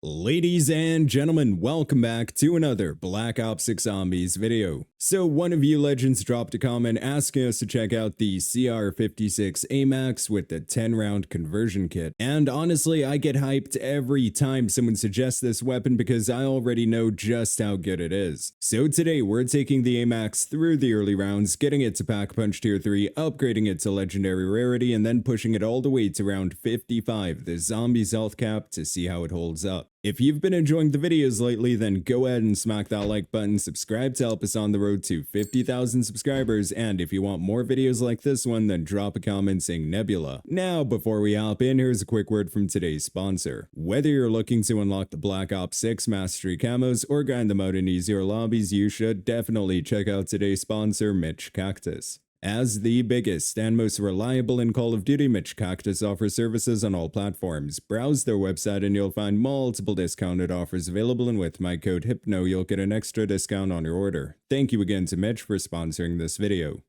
Ladies and gentlemen, welcome back to another Black Ops 6 Zombies video. So one of you legends dropped a comment asking us to check out the CR56 AMAX with the 10-round conversion kit. And honestly, I get hyped every time someone suggests this weapon because I already know just how good it is. So today we're taking the AMAX through the early rounds, getting it to Pack Punch Tier 3, upgrading it to Legendary Rarity, and then pushing it all the way to round 55, the Zombies health cap, to see how it holds up. If you've been enjoying the videos lately, then go ahead and smack that like button, subscribe to help us on the road to 50,000 subscribers, and if you want more videos like this one, then drop a comment saying Nebula. Now, before we hop in, here's a quick word from today's sponsor. Whether you're looking to unlock the Black Ops 6 Mastery camos or grind them out in easier lobbies, you should definitely check out today's sponsor, Mitch Cactus. As the biggest and most reliable in Call of Duty, Mitch Cactus offers services on all platforms. Browse their website and you'll find multiple discounted offers available, and with my code HYPNO you'll get an extra discount on your order. Thank you again to Mitch for sponsoring this video.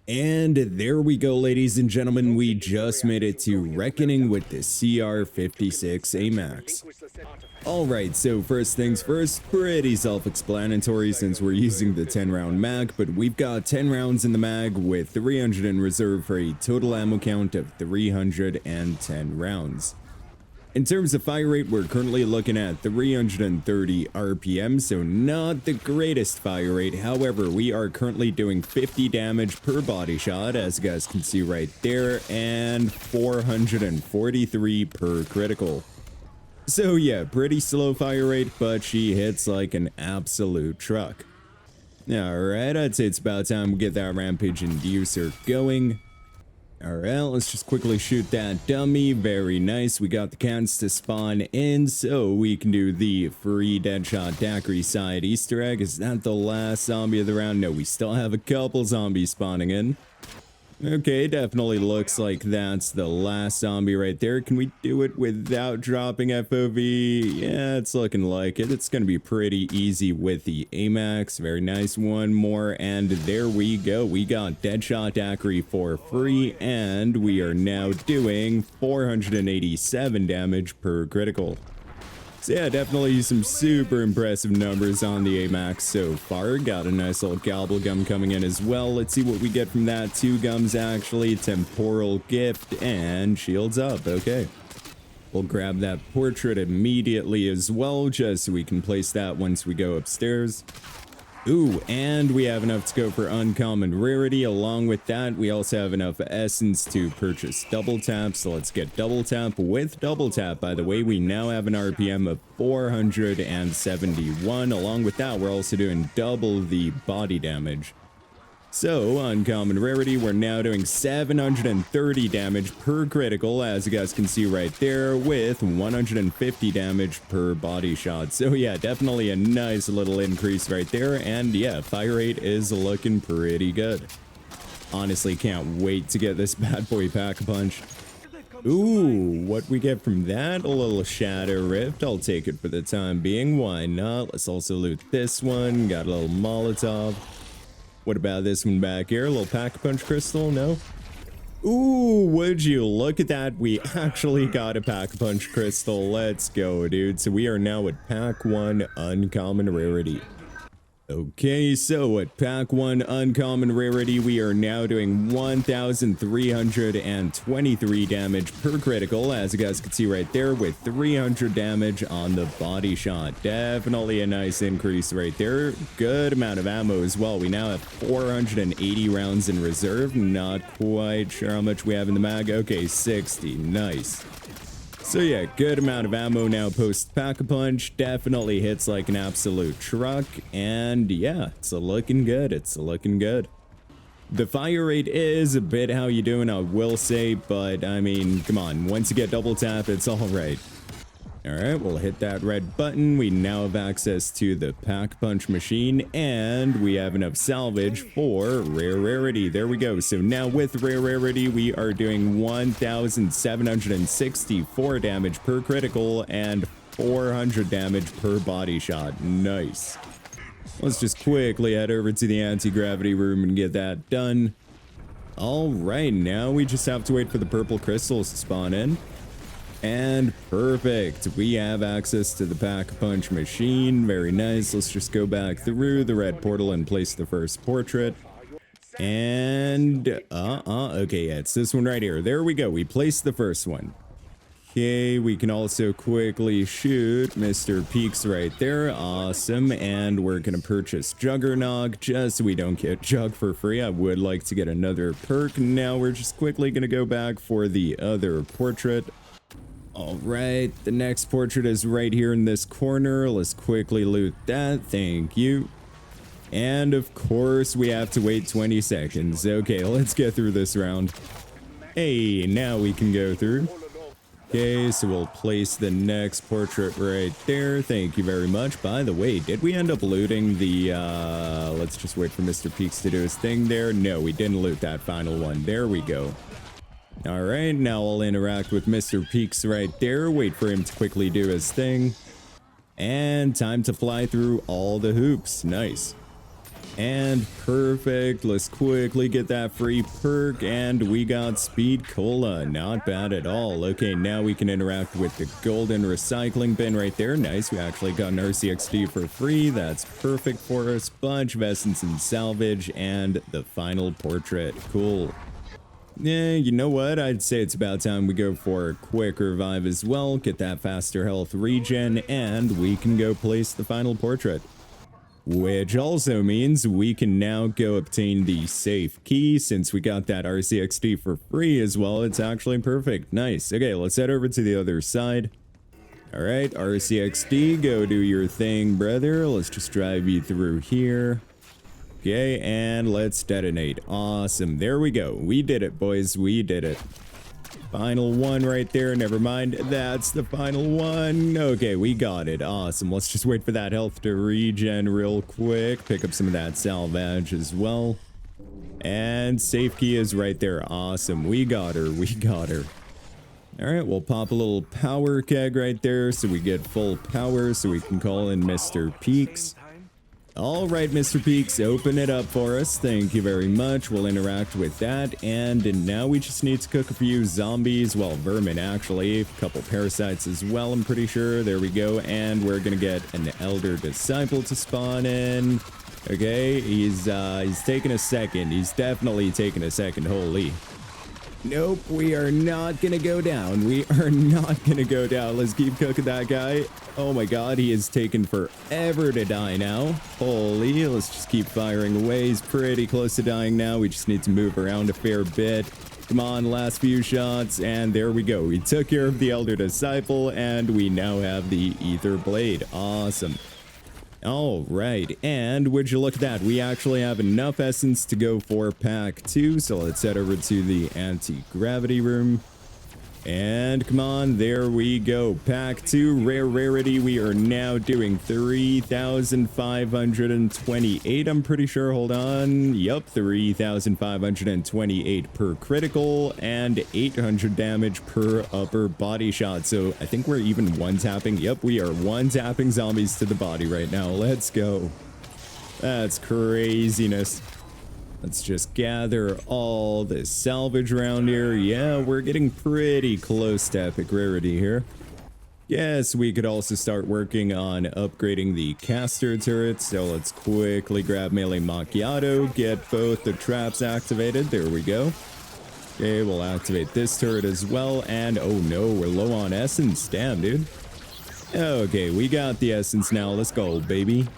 And there we go, ladies and gentlemen, we just made it to Reckoning with the CR56 AMAX. Alright, so first things first, pretty self-explanatory since we're using the 10-round mag, but we've got 10 rounds in the mag with 300 in reserve for a total ammo count of 310 rounds. In terms of fire rate, we're currently looking at 330 RPM, so not the greatest fire rate. However, we are currently doing 50 damage per body shot, as you guys can see right there, and 443 per critical. So yeah, pretty slow fire rate, but she hits like an absolute truck. Alright, I'd say it's about time we get that Rampage Inducer going. Alright, let's just quickly shoot that dummy. Very nice. We got the cans to spawn in, so we can do the free Deadshot Daiquiri side Easter egg. Is that the last zombie of the round? No, we still have a couple zombies spawning in. Okay, definitely looks like that's the last zombie right there. Can we do it without dropping FOV? Yeah, it's looking like it. It's going to be pretty easy with the AMAX. Very nice. One more, and there we go. We got Deadshot Daiquiri for free, and we are now doing 487 damage per critical. So yeah, definitely some super impressive numbers on the AMAX so far. Got a nice little gobble gum coming in as well. Let's see what we get from that. 2 gums actually, temporal gift, and shields up. Okay. We'll grab that portrait immediately as well, just so we can place that once we go upstairs. Ooh, and we have enough to go for uncommon rarity. Along with that, we also have enough essence to purchase double tap. So let's get double tap. With double tap, by the way, we now have an RPM of 471. Along with that, we're also doing double the body damage. So, uncommon rarity, we're now doing 730 damage per critical, as you guys can see right there, with 150 damage per body shot. So yeah, definitely a nice little increase right there, and yeah, fire rate is looking pretty good. Honestly, can't wait to get this bad boy pack a punch. Ooh, what we get from that? A little Shatter Rift. I'll take it for the time being, why not? Let's also loot this one. Got a little Molotov. What about this one back here? A little Pack-a-Punch crystal? No? Ooh, would you look at that? We actually got a Pack-a-Punch crystal. Let's go, dude. So we are now at Pack 1 Uncommon Rarity. Okay, so at Pack 1 Uncommon Rarity, we are now doing 1,323 damage per critical, as you guys can see right there, with 300 damage on the body shot. Definitely a nice increase right there. Good amount of ammo as well. We now have 480 rounds in reserve. Not quite sure how much we have in the mag. Okay, 60. Nice. So yeah, good amount of ammo now post Pack-a-Punch. Definitely hits like an absolute truck. And yeah, it's looking good. It's looking good. The fire rate is a bit how you doing, I will say, but I mean, come on, once you get double tap, it's all right. All right, we'll hit that red button. We now have access to the Pack-a-Punch machine, and we have enough salvage for rare rarity. There we go. So now with rare rarity, we are doing 1,764 damage per critical and 400 damage per body shot. Nice. Let's just quickly head over to the anti-gravity room and get that done. All right, now we just have to wait for the purple crystals to spawn in. And perfect. We have access to the pack-a-punch machine. Very nice. Let's just go back through the red portal and place the first portrait. And, okay, yeah, it's this one right here. There we go. We placed the first one. Okay, we can also quickly shoot Mr. Peaks right there. Awesome. And we're going to purchase Juggernog just so we don't get Jug for free. I would like to get another perk. Now we're just quickly going to go back for the other portrait. All right, the next portrait is right here in this corner. Let's quickly loot that. Thank you. And of course, we have to wait 20 seconds. Okay, let's get through this round. Hey, now we can go through. Okay, so we'll place the next portrait right there. Thank you very much. By the way, did we end up looting the, let's just wait for Mr. Peaks to do his thing there. No, we didn't loot that final one. There we go. All right, now I'll interact with Mr. Peaks right there. Wait for him to quickly do his thing. And time to fly through all the hoops. Nice. And perfect. Let's quickly get that free perk. And we got Speed Cola. Not bad at all. Okay, now we can interact with the golden recycling bin right there. Nice. We actually got an RCXD for free. That's perfect for us. Bunch of essence and salvage. And the final portrait. Cool. Yeah, you know what? I'd say it's about time we go for a quick revive as well. Get that faster health regen. And we can go place the final portrait. Which also means we can now go obtain the safe key. Since we got that RCXD for free as well, it's actually perfect. Nice. Okay, let's head over to the other side. All right, RCXD, go do your thing, brother. Let's just drive you through here. Okay, and let's detonate. Awesome. There we go. We did it, boys. We did it. Final one right there. Never mind. That's the final one. Okay, we got it. Awesome. Let's just wait for that health to regen real quick. Pick up some of that salvage as well. And safe key is right there. Awesome. We got her. We got her. All right, we'll pop a little power keg right there so we get full power so we can call in Mr. Peaks. All right, Mr. Peaks, open it up for us. Thank you very much. We'll interact with that. And now we just need to cook a few zombies. Well, vermin, actually. A couple parasites as well, I'm pretty sure. There we go. And we're going to get an Elder Disciple to spawn in. Okay, he's taking a second. He's definitely taking a second. Holy. Nope, we are not gonna go down. We are not gonna go down. Let's keep cooking that guy. Oh my god, he is taking forever to die now. Holy, let's just keep firing away. He's pretty close to dying now. We just need to move around a fair bit. Come on, last few shots, and there we go. We took care of the Elder Disciple, and we now have the Ether Blade. Awesome. All right, and would you look at that, we actually have enough essence to go for pack 2, so let's head over to the anti-gravity room. And come on, there we go. Pack 2, Rarity. We are now doing 3,528, I'm pretty sure. Hold on. Yup, 3,528 per critical and 800 damage per upper body shot. So I think we're even one-tapping. Yup, we are one-tapping zombies to the body right now. Let's go. That's craziness. Let's just gather all this salvage around here. Yeah, we're getting pretty close to epic rarity here. Yes, we could also start working on upgrading the caster turrets. So let's quickly grab Melee Macchiato, get both the traps activated. There we go. Okay, we'll activate this turret as well. And oh no, we're low on essence. Damn, dude. Okay, we got the essence now. Let's go, baby.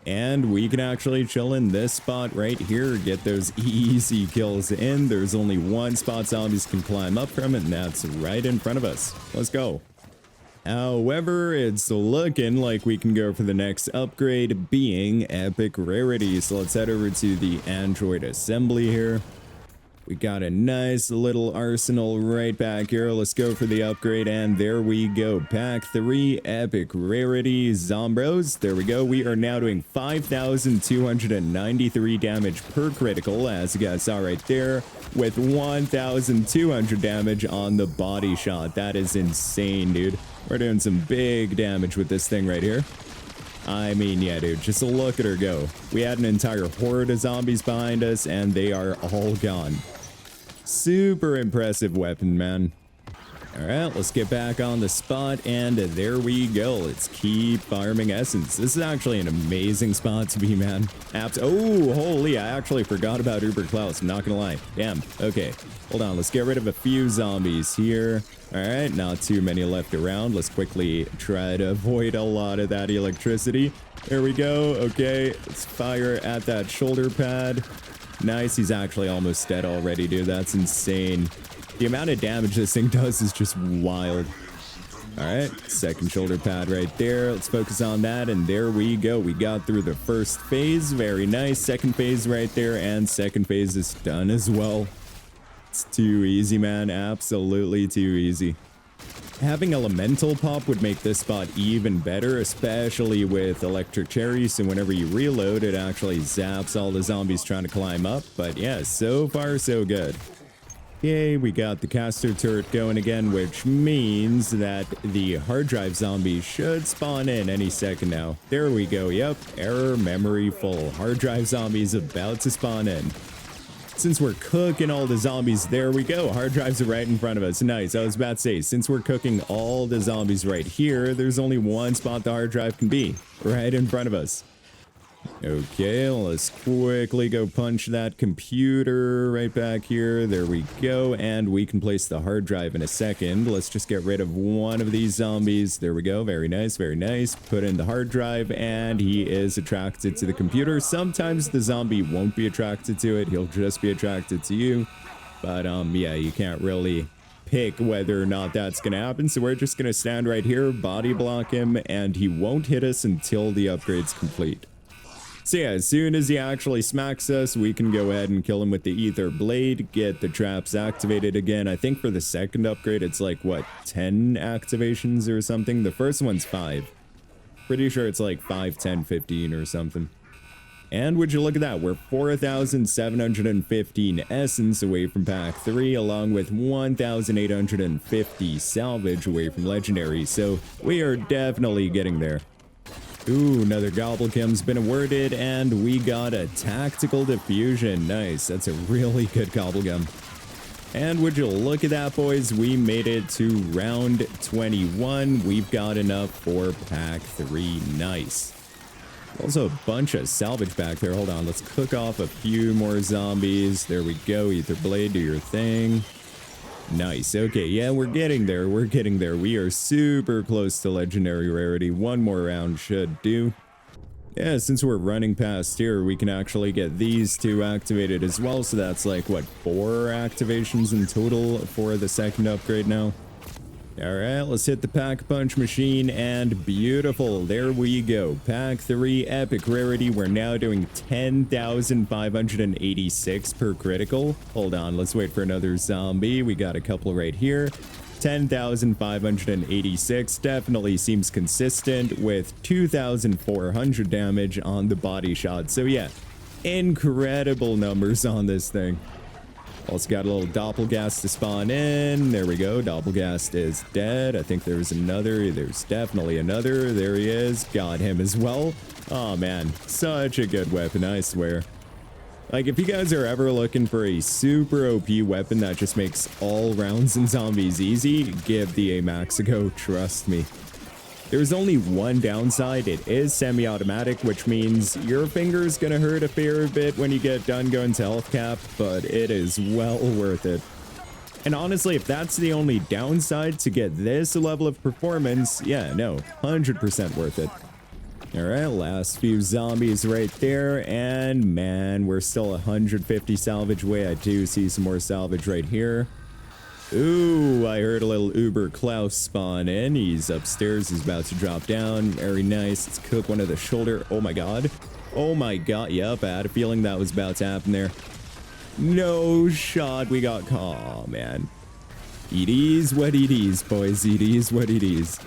And we can actually chill in this spot right here, get those easy kills in. There's only one spot zombies can climb up from, and that's right in front of us. Let's go. However, it's looking like we can go for the next upgrade, being epic rarity. So let's head over to the Android assembly here. We got a nice little arsenal right back here. Let's go for the upgrade, and there we go. Pack 3, epic rarity, Zombros. There we go. We are now doing 5,293 damage per critical, as you guys saw right there, with 1,200 damage on the body shot. That is insane, dude. We're doing some big damage with this thing right here. I mean, yeah, dude, just look at her go. We had an entire horde of zombies behind us, and they are all gone. Super impressive weapon, man. All right, let's get back on the spot, and there we go. Let's keep farming essence. This is actually an amazing spot to be, man. Oh, holy, I actually forgot about Uber Klaus. I'm not gonna lie. Damn. Okay, hold on. Let's get rid of a few zombies here. All right, not too many left around. Let's quickly try to avoid a lot of that electricity. There we go. Okay, let's fire at that shoulder pad. Nice, he's actually almost dead already, dude. That's insane. The amount of damage this thing does is just wild. All right, second shoulder pad right there. Let's focus on that, and there we go. We got through the first phase. Very nice. Second phase right there, and second phase is done as well. It's too easy, man. Absolutely too easy. Having elemental pop would make this spot even better, especially with electric cherry, so whenever you reload, it actually zaps all the zombies trying to climb up. But yeah, so far so good. Yay, we got the caster turret going again, which means that the hard drive zombie should spawn in any second now. There we go. Yep, error memory full. Hard drive zombies about to spawn in. Since we're cooking all the zombies, there we go. Hard drives are right in front of us. Nice. I was about to say, since we're cooking all the zombies right here, there's only one spot the hard drive can be. Right in front of us. Okay, let's quickly go punch that computer right back here. There we go, and we can place the hard drive in a second. Let's just get rid of one of these zombies. There we go. Very nice, very nice. Put in the hard drive, and he is attracted to the computer. Sometimes the zombie won't be attracted to it. He'll just be attracted to you. But yeah, you can't really pick whether or not that's gonna happen, so we're just gonna stand right here, body block him, and he won't hit us until the upgrade's complete. So yeah, as soon as he actually smacks us, we can go ahead and kill him with the ether blade, get the traps activated again. I think for the second upgrade, it's like, what, 10 activations or something? The first one's 5. Pretty sure it's like 5, 10, 15 or something. And would you look at that, we're 4,715 essence away from pack 3, along with 1,850 salvage away from legendary. So we are definitely getting there. Ooh, another Gobblegum's been awarded, and we got a tactical diffusion. Nice, that's a really good Gobblegum. And would you look at that, boys? We made it to round 21. We've got enough for pack 3. Nice. Also a bunch of salvage back there. Hold on, let's cook off a few more zombies. There we go. Ether blade, do your thing. Nice. Okay, yeah, we're getting there. We're getting there. We are super close to legendary rarity. One more round should do. Yeah, since we're running past here, we can actually get these two activated as well. So that's like, what, 4 activations in total for the second upgrade now? All right, let's hit the pack punch machine, and beautiful. There we go. Pack 3 epic rarity. We're now doing 10,586 per critical. Hold on, let's wait for another zombie. We got a couple right here. 10,586 definitely seems consistent with 2,400 damage on the body shot. So yeah, incredible numbers on this thing. Also got a little Doppelgast to spawn in. There we go. Doppelgast is dead. I think there's another. There's definitely another. There he is. Got him as well. Oh man, such a good weapon, I swear. Like, if you guys are ever looking for a super OP weapon that just makes all rounds and zombies easy, give the AMAX a go, trust me. There's only one downside. It is semi-automatic, which means your finger's gonna hurt a fair bit when you get done going to health cap, but it is well worth it. And honestly, if that's the only downside to get this level of performance, yeah, no, 100% worth it. All right, last few zombies right there, and man, we're still 150 salvage away. I do see some more salvage right here. Ooh, I heard a little Uber Klaus spawn in. He's upstairs. He's about to drop down. Very nice. Let's cook one of the shoulder. Oh my god. Oh my god. Yep, I had a feeling that was about to happen there. No shot. We got... Oh, man. It is what it is, boys. It is what it is.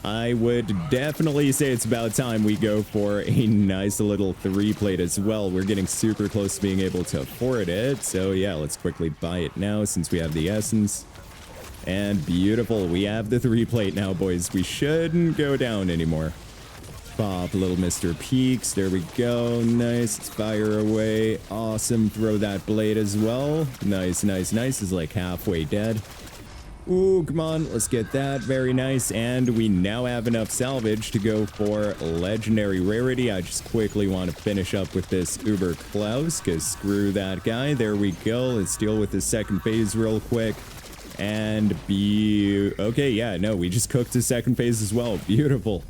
I would definitely say it's about time we go for a nice little 3-plate as well. We're getting super close to being able to afford it. So yeah, let's quickly buy it now since we have the essence. And beautiful, we have the 3-plate now, boys. We shouldn't go down anymore. Pop little Mr. Peaks. There we go. Nice. Let's fire away. Awesome. Throw that blade as well. Nice, nice, nice. Is like halfway dead. Ooh, come on, let's get that. Very nice. And we now have enough salvage to go for legendary rarity. I just quickly want to finish up with this Uber Klaus, because screw that guy. There we go. Let's deal with the second phase real quick. And okay, yeah, no, we just cooked the second phase as well. Beautiful.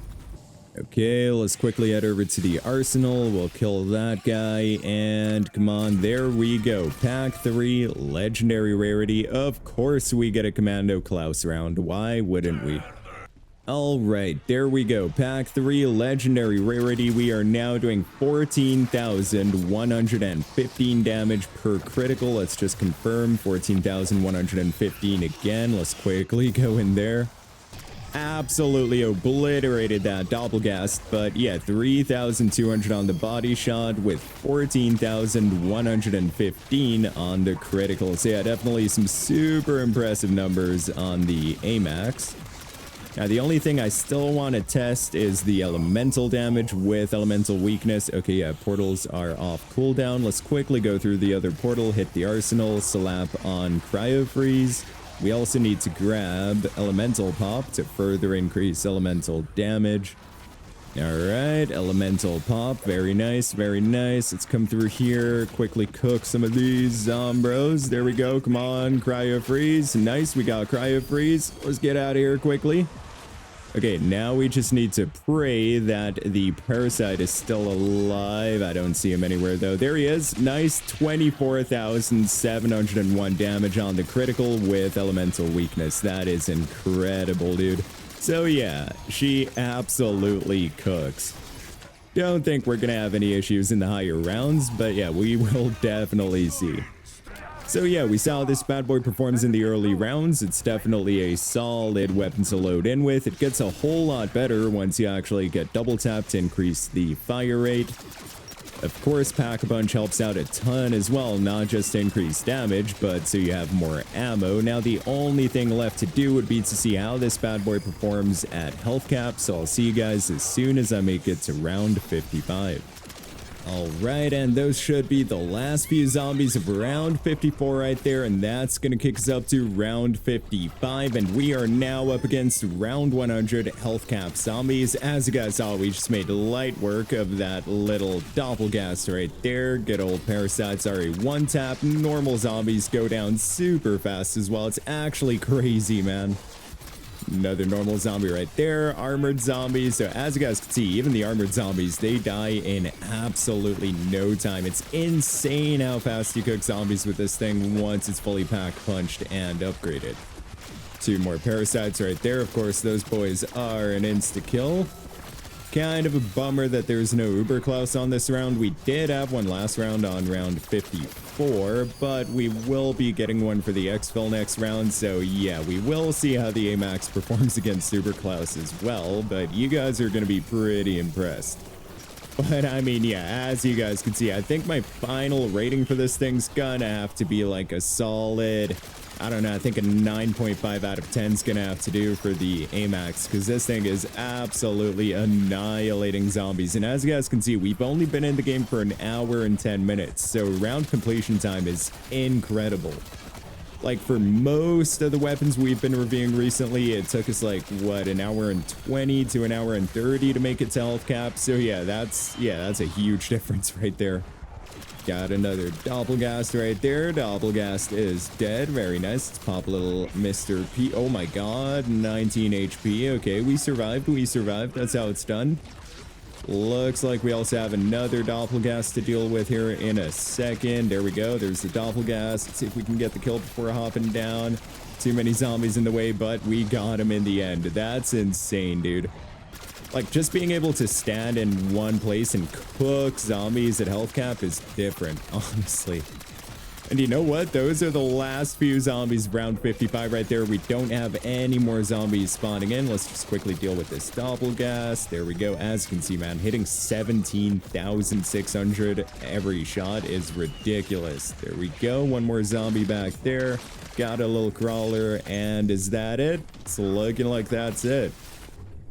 Okay, let's quickly head over to the arsenal. We'll kill that guy. And come on, there we go. Pack 3, legendary rarity. Of course we get a Commando Klaus round. Why wouldn't we? All right, there we go. Pack 3, legendary rarity. We are now doing 14,115 damage per critical. Let's just confirm 14,115 again. Let's quickly go in there. Absolutely obliterated that doppelgast, but yeah, 3,200 on the body shot with 14,115 on the critical. So yeah, definitely some super impressive numbers on the AMAX. Now, the only thing I still want to test is the elemental damage with elemental weakness. Okay, yeah, portals are off cooldown. Let's quickly go through the other portal, hit the arsenal, slap on cryo freeze. We also need to grab elemental pop to further increase elemental damage. All right, elemental pop. Very nice, very nice. Let's come through here, quickly cook some of these zombros. There we go. Come on, cryo freeze. Nice, we got cryo freeze. Let's get out of here quickly. Okay, now we just need to pray that the parasite is still alive. I don't see him anywhere, though. There he is. Nice, 24,701 damage on the critical with elemental weakness. That is incredible, dude. So, yeah, she absolutely cooks. Don't think we're going to have any issues in the higher rounds, but yeah, we will definitely see. So yeah, we saw how this bad boy performs in the early rounds. It's definitely a solid weapon to load in with. It gets a whole lot better once you actually get double tap to increase the fire rate. Of course, Pack-a-Punch helps out a ton as well, not just to increase damage, but so you have more ammo. Now, the only thing left to do would be to see how this bad boy performs at health cap, so I'll see you guys as soon as I make it to round 55. Alright, and those should be the last few zombies of round 54 right there, and that's going to kick us up to round 55, and we are now up against round 100 health cap zombies. As you guys saw, we just made light work of that little doppelgast right there. Good old parasites are a one-tap. Normal zombies go down super fast as well. It's actually crazy, man. Another normal zombie right there. Armored zombies. So as you guys can see, even the armored zombies, they die in absolutely no time. It's insane how fast you cook zombies with this thing once it's fully pack-punched and upgraded. 2 more parasites right there. Of course, those boys are an insta-kill. Kind of a bummer that there's no Uber Klaus on this round. We did have one last round on round 54, but we will be getting one for the Exfil next round. So yeah, we will see how the AMAX performs against Uber Klaus as well, but you guys are going to be pretty impressed. But I mean, yeah, as you guys can see, I think my final rating for this thing's gonna have to be like a solid, I don't know, I think a 9.5 out of 10 is gonna have to do for the AMAX, because this thing is absolutely annihilating zombies. And as you guys can see, we've only been in the game for an hour and 10 minutes, so round completion time is incredible. Like, for most of the weapons we've been reviewing recently, it took us like, what, an hour and 20 to an hour and 30 to make it to health cap. So yeah, that's a huge difference right there. Got another Doppelgast right there. Doppelgast is dead. Very nice. Let's pop a little Mr. P. Oh my god, 19 HP. Okay, we survived. We survived. That's how it's done. Looks like we also have another Doppelgast to deal with here in a second. There we go. There's the Doppelgast. Let's see if we can get the kill before hopping down. Too many zombies in the way, but we got him in the end. That's insane, dude. Like, just being able to stand in one place and cook zombies at health cap is different, honestly. And you know what? Those are the last few zombies of round 55 right there. We don't have any more zombies spawning in. Let's just quickly deal with this Doppelgast. There we go. As you can see, man, hitting 17,600 every shot is ridiculous. There we go. One more zombie back there. Got a little crawler. And is that it? It's looking like that's it.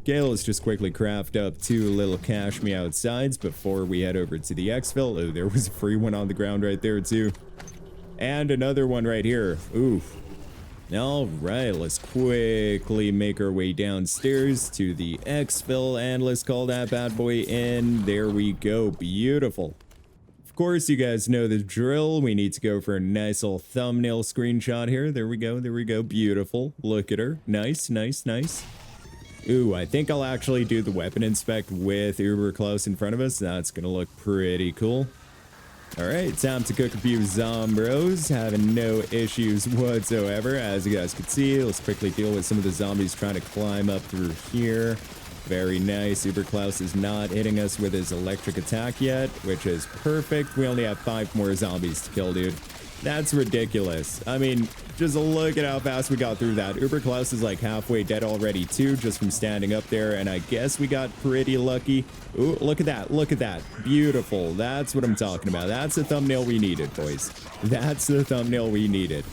Okay, let's just quickly craft up 2 little cash me outsides before we head over to the Exfil. Oh, there was a free one on the ground right there, too. And another one right here. Oof. All right, let's quickly make our way downstairs to the Exfil and let's call that bad boy in. There we go. Beautiful. Of course, you guys know the drill. We need to go for a nice little thumbnail screenshot here. There we go. There we go. Beautiful. Look at her. Nice, nice, nice. Ooh, I think I'll actually do the weapon inspect with Uber close in front of us. That's going to look pretty cool. All right, time to cook a few zombros. Having no issues whatsoever. As you guys can see, let's quickly deal with some of the zombies trying to climb up through here. Very nice. Uber Klaus is not hitting us with his electric attack yet, which is perfect. We only have 5 more zombies to kill, dude. That's ridiculous. I mean, just look at how fast we got through that. Uber Klaus is like halfway dead already too, just from standing up there, and I guess we got pretty lucky. Ooh, look at that. Look at that. Beautiful. That's what I'm talking about. That's the thumbnail we needed, boys. That's the thumbnail we needed.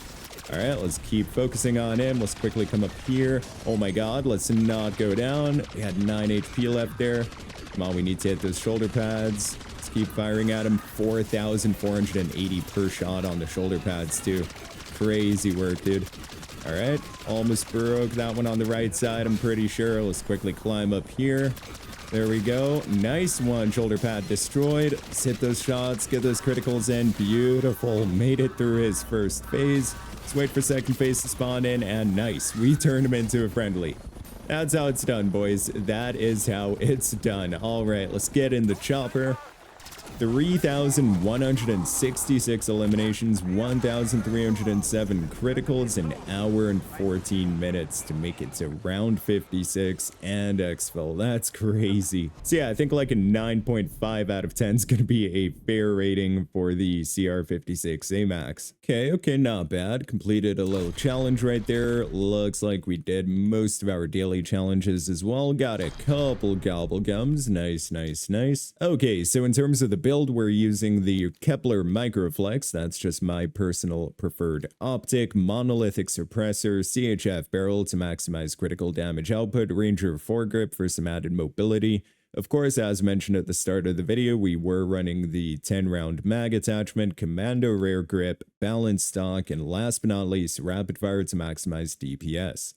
All right, let's keep focusing on him. Let's quickly come up here. Oh my god, let's not go down. We had 9 HP left there. Come on, we need to hit those shoulder pads. Let's keep firing at him. 4,480 per shot on the shoulder pads, too. Crazy work, dude. All right, almost broke that one on the right side, I'm pretty sure. Let's quickly climb up here. There we go. Nice one. Shoulder pad destroyed. Let's hit those shots. Get those criticals in. Beautiful. Made it through his first phase. Let's wait for second phase to spawn in. And nice. We turned him into a friendly. That's how it's done, boys. That is how it's done. All right. Let's get in the chopper. 3,166 eliminations, 1,307 criticals, an hour and 14 minutes to make it to round 56 and Exfil. That's crazy. So yeah, I think like a 9.5 out of 10 is going to be a fair rating for the CR56 AMAX. Okay, not bad. Completed a little challenge right there. Looks like we did most of our daily challenges as well. Got a couple gobble gums. Nice, nice, nice. Okay, so in terms of the build, we're using the Kepler Microflex. That's just my personal preferred optic. Monolithic suppressor, CHF barrel to maximize critical damage output, Ranger foregrip for some added mobility. Of course, as mentioned at the start of the video, we were running the 10-round mag attachment, Commando rare grip, balanced stock, and last but not least, rapid fire to maximize DPS.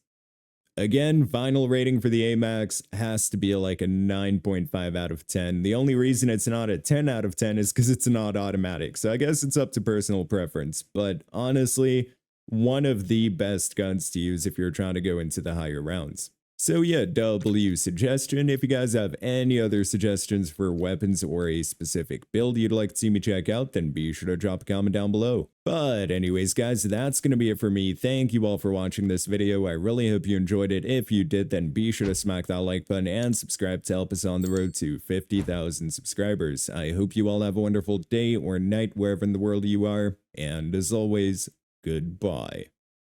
Again, final rating for the AMAX has to be like a 9.5 out of 10. The only reason it's not a 10 out of 10 is because it's not automatic. So I guess it's up to personal preference. But honestly, one of the best guns to use if you're trying to go into the higher rounds. So yeah, W suggestion. If you guys have any other suggestions for weapons or a specific build you'd like to see me check out, then be sure to drop a comment down below. But anyways, guys, that's going to be it for me. Thank you all for watching this video. I really hope you enjoyed it. If you did, then be sure to smack that like button and subscribe to help us on the road to 50,000 subscribers. I hope you all have a wonderful day or night wherever in the world you are. And as always, goodbye.